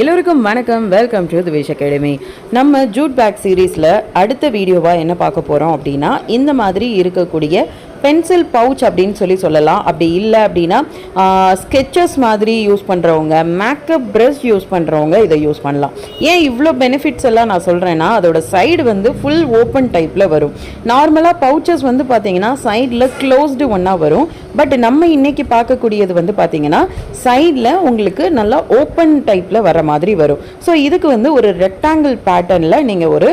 எல்லோருக்கும் வணக்கம். Welcome to the wish academy. நம்ம ஜூட் பேக் சீரீஸில் அடுத்த வீடியோவாக என்ன பார்க்க போகிறோம் அப்படின்னா, இந்த மாதிரி இருக்கக்கூடிய பென்சில் பவுச் அப்படின்னு சொல்லலாம். அப்படி இல்லை அப்படின்னா ஸ்கெச்சஸ் மாதிரி யூஸ் பண்ணுறவங்க, மேக்கப் ப்ரஷ் யூஸ் பண்ணுறவங்க இதை யூஸ் பண்ணலாம். ஏன் இவ்வளோ பெனிஃபிட்ஸ் எல்லாம் நான் சொல்கிறேன்னா, அதோட சைடு வந்து ஃபுல் ஓப்பன் டைப்பில் வரும். நார்மலாக பவுச்சஸ் வந்து பார்த்திங்கன்னா சைடில் க்ளோஸ்டு ஒன்றா வரும். பட் நம்ம இன்றைக்கி பார்க்கக்கூடியது வந்து பார்த்திங்கன்னா சைடில் உங்களுக்கு நல்லா ஓப்பன் டைப்பில் வர மாதிரி வரும். ஸோ இதுக்கு வந்து ஒரு ரெக்டாங்கிள் பேட்டர்னில் நீங்கள் ஒரு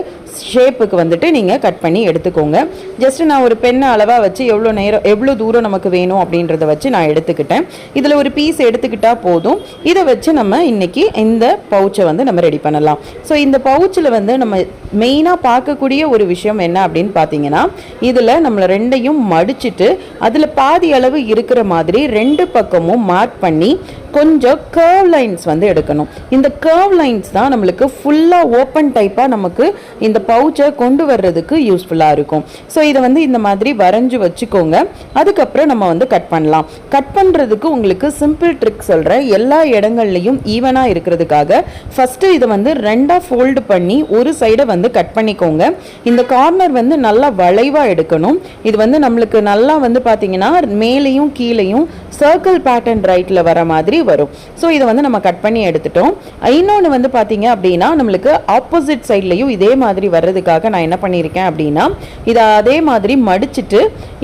ஷேப்புக்கு வந்துட்டு நீங்கள் கட் பண்ணி எடுத்துக்கோங்க. ஜஸ்ட்டு நான் ஒரு பெண்ணை அளவாக வச்சு எவ்வளோ தூரம் நமக்கு வேணும் அப்படின்றத வச்சு நான் எடுத்துக்கிட்டேன். இதில் ஒரு பீஸ் எடுத்துக்கிட்டால் போதும். இதை வச்சு நம்ம இன்றைக்கி இந்த பவுச்சை வந்து நம்ம ரெடி பண்ணலாம். ஸோ இந்த பவுச்சில் வந்து நம்ம மெயினாக பார்க்கக்கூடிய ஒரு விஷயம் என்ன அப்படின்னு பார்த்தீங்கன்னா, இதில் நம்மளை ரெண்டையும் மடிச்சுட்டு அதில் பாதி அளவு இருக்கிற மாதிரி ரெண்டு பக்கமும் மார்க் பண்ணி கொஞ்சம் கர்வ் லைன்ஸ் வந்து எடுக்கணும். இந்த கர்வ் லைன்ஸ் தான் நம்மளுக்கு ஃபுல்லாக ஓப்பன் டைப்பாக நமக்கு இந்த பவுச்சை கொண்டு வர்றதுக்கு யூஸ்ஃபுல்லாக இருக்கும். ஸோ இதை வந்து இந்த மாதிரி வரைஞ்சி வச்சுக்கோங்க. அதுக்கப்புறம் நம்ம வந்து கட் பண்ணலாம். கட் பண்ணுறதுக்கு உங்களுக்கு சிம்பிள் ட்ரிக் சொல்கிறேன். எல்லா இடங்கள்லையும் ஈவனாக இருக்கிறதுக்காக ஃபஸ்ட்டு இதை வந்து ரெண்டாக ஃபோல்டு பண்ணி ஒரு சைடை வந்து கட் பண்ணிக்கோங்க. இந்த கார்னர் வந்து நல்லா வளைவாக எடுக்கணும். இது வந்து நம்மளுக்கு நல்லா வந்து பார்த்தீங்கன்னா மேலேயும் கீழேயும் சர்க்கிள் பேட்டர்ன் ரைட்டில் வர மாதிரி வரும். ஸோ இதை வந்து நம்ம கட் பண்ணி எடுத்துட்டோம். இன்னொன்று வந்து பார்த்தீங்க அப்படின்னா, நம்மளுக்கு ஆப்போசிட் சைட்லையும் இதே மாதிரி வர்றதுக்காக நான் என்ன பண்ணியிருக்கேன் அப்படின்னா, இதை அதே மாதிரி மடிச்சுட்டு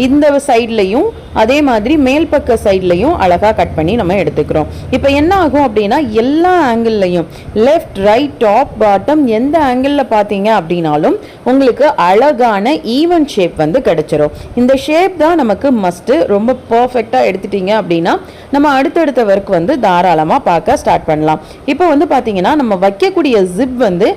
இந்த சைட்லையும் அதே மாதிரி மேல் பக்க சைட்லையும் அழகாக கட் பண்ணி நம்ம எடுத்துக்கிறோம். இப்போ என்ன ஆகும் அப்படின்னா, எல்லா ஆங்கிள்லையும் லெஃப்ட் ரைட் டாப் பாட்டம் எந்த ஆங்கிளில் பார்த்தீங்க அப்படின்னாலும் உங்களுக்கு அழகான ஈவன் ஷேப் வந்து கிடைச்சிரும். இந்த ஷேப் தான் நமக்கு மஸ்ட்டு. ரொம்ப பர்ஃபெக்டாக எடுத்துட்டீங்க அப்படின்னா நம்ம அடுத்தடுத்த ஒர்க் வந்து தாராளமாக பார்க்க ஸ்டார்ட் பண்ணலாம். இப்போ வந்து பார்த்தீங்கன்னா நம்ம வைக்கக்கூடிய ஜிப் வந்து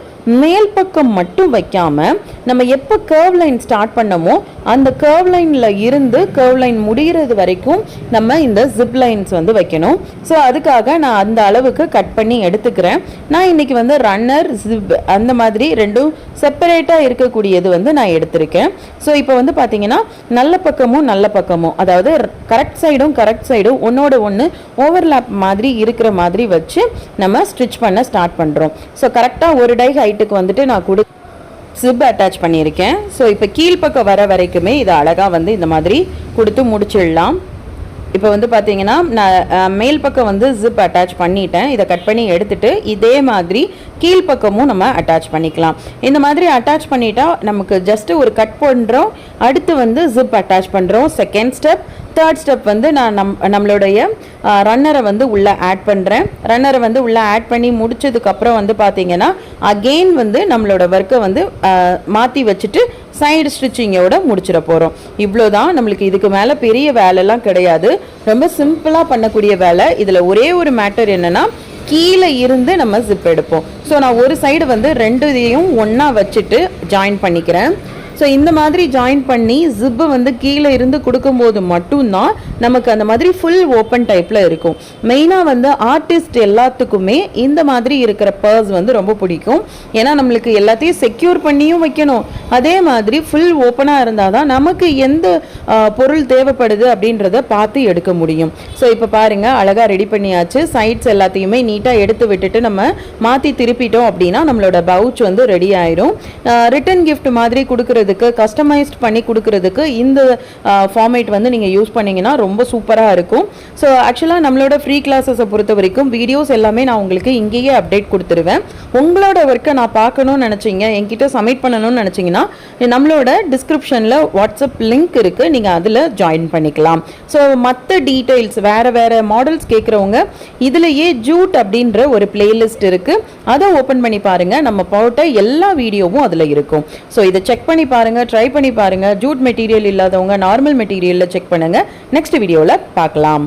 மேல் பக்கம் மட்டும் வைக்காம நம்ம எப்போ கர்வ் லைன் ஸ்டார்ட் பண்ணமோ அந்த கர்வ் லைனில் இருந்து கர்வ் லைன் முடிகிறது வரைக்கும் நம்ம இந்த ஜிப் லைன்ஸ் வந்து வைக்கணும். ஸோ அதுக்காக நான் அந்த அளவுக்கு கட் பண்ணி எடுத்துக்கிறேன். நான் இன்னைக்கு வந்து ரன்னர் ஜிப் அந்த மாதிரி ரெண்டும் செப்பரேட்டாக இருக்கக்கூடியது வந்து நான் எடுத்திருக்கேன். ஸோ இப்போ வந்து பார்த்தீங்கன்னா நல்ல பக்கமும் அதாவது கரெக்ட் சைடும் ஒன்னோட ஒன்று ஓவர்லாப் மாதிரி இருக்கிற மாதிரி வச்சு நம்ம ஸ்டிச் பண்ண ஸ்டார்ட் பண்ணுறோம். ஸோ கரெக்டாக ஒரு டை ஹைட்டுக்கு வந்துட்டு நான் ஜிப் அட்டாச் பண்ணியிருக்கேன். ஸோ இப்போ கீழ்ப்பக்கம் வர வரைக்குமே இதை அழகாக வந்து இந்த மாதிரி கொடுத்து முடிச்சிடலாம். இப்போ வந்து பார்த்தீங்கன்னா நான் மேல் பக்கம் வந்து ஜிப் அட்டாச் பண்ணிட்டேன். இதை கட் பண்ணி எடுத்துட்டு இதே மாதிரி கீழ்ப்பக்கமும் நம்ம அட்டாச் பண்ணிக்கலாம். இந்த மாதிரி அட்டாச் பண்ணிட்டா நமக்கு ஜஸ்ட்டு ஒரு கட் பண்ணுறோம். அடுத்து வந்து ஜிப் அட்டாச் பண்ணுறோம். செகண்ட் ஸ்டெப், தேர்ட் ஸ்டெப் வந்து நான் நம்மளுடைய ரன்னரை வந்து உள்ளே ஆட் பண்ணுறேன். ரன்னரை வந்து உள்ளே ஆட் பண்ணி முடிச்சதுக்கப்புறம் வந்து பார்த்தீங்கன்னா அகெயின் வந்து நம்மளோட ஒர்க்கை வந்து மாற்றி வச்சுட்டு சைடு ஸ்டிச்சிங்கோட முடிச்சிட போகிறோம். இவ்வளோதான். நம்மளுக்கு இதுக்கு மேலே பெரிய வேலைலாம் கிடையாது. ரொம்ப சிம்பிளாக பண்ணக்கூடிய வேலை. இதில் ஒரே ஒரு மேட்டர் என்னென்னா, கீழே இருந்து நம்ம ஜிப் எடுப்போம். ஸோ நான் ஒரு சைடு வந்து ரெண்டு இதையும் ஒன்றா வச்சுட்டு ஜாயின் பண்ணிக்கிறேன். ஸோ இந்த மாதிரி ஜாயின் பண்ணி ஜிப்பை வந்து கீழே இருந்து கொடுக்கும்போது மட்டும்தான் நமக்கு அந்த மாதிரி ஃபுல் ஓப்பன் டைப்பில் இருக்கும். மெயினாக வந்து ஆர்டிஸ்ட் எல்லாத்துக்குமே இந்த மாதிரி இருக்கிற பர்ஸ் வந்து ரொம்ப பிடிக்கும். ஏன்னா நம்மளுக்கு எல்லாத்தையும் செக்யூர் பண்ணியும் வைக்கணும். அதே மாதிரி ஃபுல் ஓப்பனாக இருந்தால் தான் நமக்கு எந்த பொருள் தேவைப்படுது அப்படின்றத பார்த்து எடுக்க முடியும். ஸோ இப்போ பாருங்கள், அழகாக ரெடி பண்ணியாச்சு. சைட்ஸ் எல்லாத்தையுமே நீட்டாக எடுத்து விட்டுட்டு நம்ம மாற்றி திருப்பிட்டோம் அப்படின்னா நம்மளோட பவுச் வந்து ரெடி ஆயிடும். ரிட்டன் கிஃப்ட் மாதிரி கொடுக்குறதுக்கு, கஸ்டமைஸ்ட் பண்ணி கொடுக்கறதுக்கு இந்த ஃபார்மேட் வந்து நீங்கள் யூஸ் பண்ணிங்கன்னா ரொம்ப சூப்பராக இருக்கும். ஸோ ஆக்சுவலாக நம்மளோட ஃப்ரீ கிளாஸஸை பொறுத்த வரைக்கும் வீடியோஸ் எல்லாமே நான் உங்களுக்கு இங்கேயே அப்டேட் கொடுத்துருவேன். உங்களோட ஒர்க்கை நான் பார்க்கணும்னு நினச்சிங்க, என்கிட்ட சப்மிட் பண்ணணும்னு நினச்சிங்கன்னா நம்மளோட டிஸ்கிரிப்ஷனில் வாட்ஸ்அப் லிங்க் இருக்குது, நீங்கள் அதில் ஜாயின் பண்ணிக்கலாம். ஸோ மற்ற டீட்டெயில்ஸ் வேறு மாடல்ஸ் கேட்குறவங்க இதுலேயே ஜூட் அப்படின்ற ஒரு பிளேலிஸ்ட் இருக்குது, அதை ஓப்பன் பண்ணி பாருங்கள். நம்ம போட்ட எல்லா வீடியோவும் அதில் இருக்கும். ஸோ இதை செக் பண்ணி பாருங்கள், ட்ரை பண்ணி பாருங்கள். ஜூட் மெட்டீரியல் இல்லாதவங்க நார்மல் மெட்டீரியலில் செக் பண்ணுங்கள். நெக்ஸ்ட் வீடியோவில் பார்க்கலாம்.